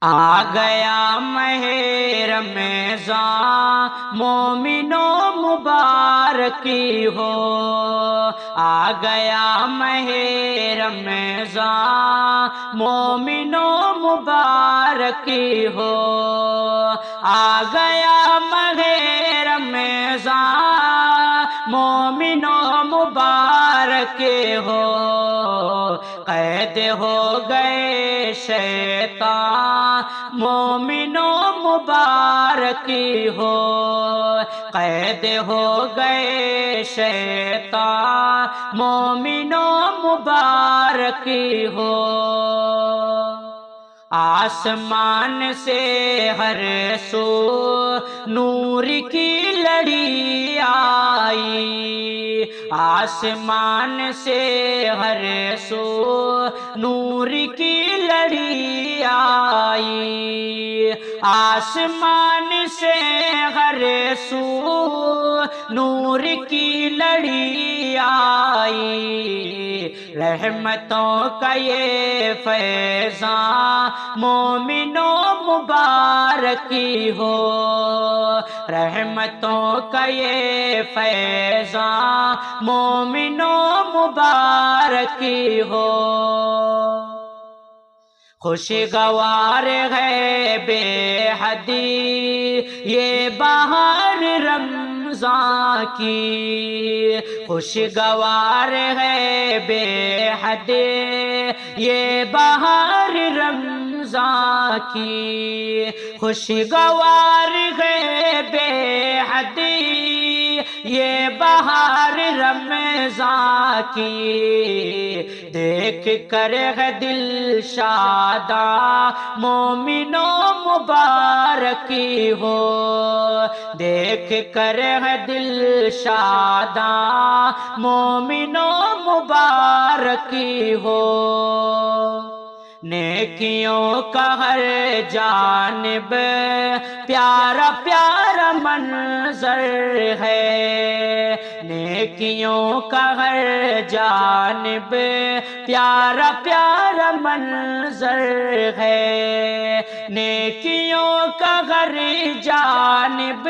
آ گیا ماہ رمضان مومنوں مبارکی ہو، آ گیا ماہ رمضان مومنوں مبارکی ہو، آ گیا ماہ رمضان مومنوں مبارکی ہو، قید ہو گئے شیطان مومنوں مبارکی ہو، قید ہو گئے شیطان مومنوں مبارکی ہو۔ آسمان سے ہر سو نور کی لڑی آئی، آسمان سے ہر سو نور کی لڑی آئی، آسمان سے ہر سو نور کی لڑی آئی، رحمتوں کا یہ فیضان مومنوں مبارکی ہو، رحمتوں کا یہ فیضان مومنوں مبارکی ہو۔ خوشگوار ہے بے حدی یہ بہار رمضان کی، خوشگوار ہے بے حدی یہ بہار رمضان کی، خوشگوار ہے بے حدی یہ بہار رمضان کی، دیکھ کر ہے دل شاداں مومنوں مبارکی ہو، دیکھ کر ہے دل شاداں مومنوں مبارکی ہو۔ نیکیوں کا ہر جانب پیارا پیارا منظر ہے، نیکیوں کا ہر جانب پیارا پیارا منظر ہے، نیکیوں کا ہر جانب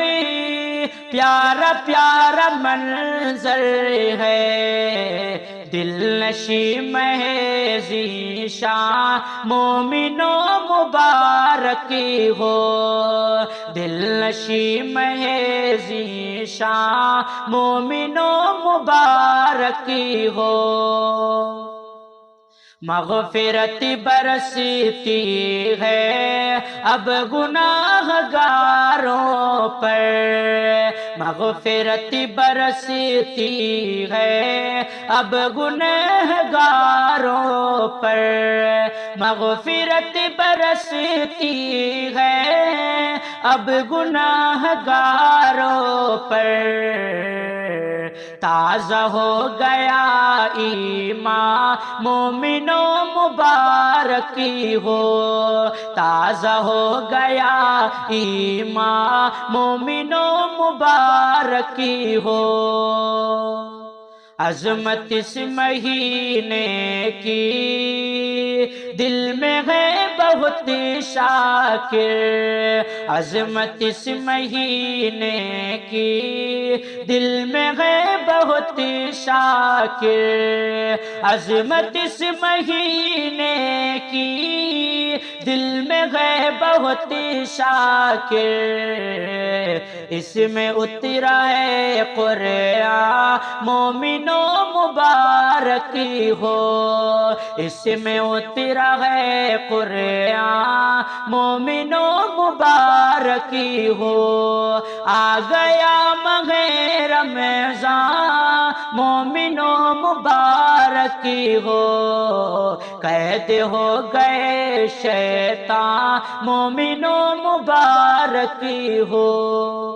پیارا پیارا منظر ہے، دل نشیں مہ ذیشان مومنوں مبارکی ہو، دل نشیں مہ ذیشان مومنوں مبارکی ہو۔ مغفرت برستی ہے اب گناہ گاروں پر، مغفرت برستی ہے اب گناہ گاروں پر، مغفرت برستی ہے اب گناہ گاروں پر، تازہ ہو گیا ایمان مومنوں مبارکی ہو، تازہ ہو گیا ایمان مومنوں مبارکی ہو۔ عظمت اس مہینے کی دل میں ہے بہت شاکر، عظمت اس مہینے کی دل میں ہے بہت شاکر، عظمت اس مہینے کی دل میں ہے بہت شاکر، اس میں اترا ہے قرآن مومنوں مبارکی ہو، اس میں اترا ہے قرآن مومنوں مبارکی ہو، آ گیا ماہ رمضان مومنوں مبارکی ہو، قید ہو گئے شیطان مومنوں مبارکی ہو۔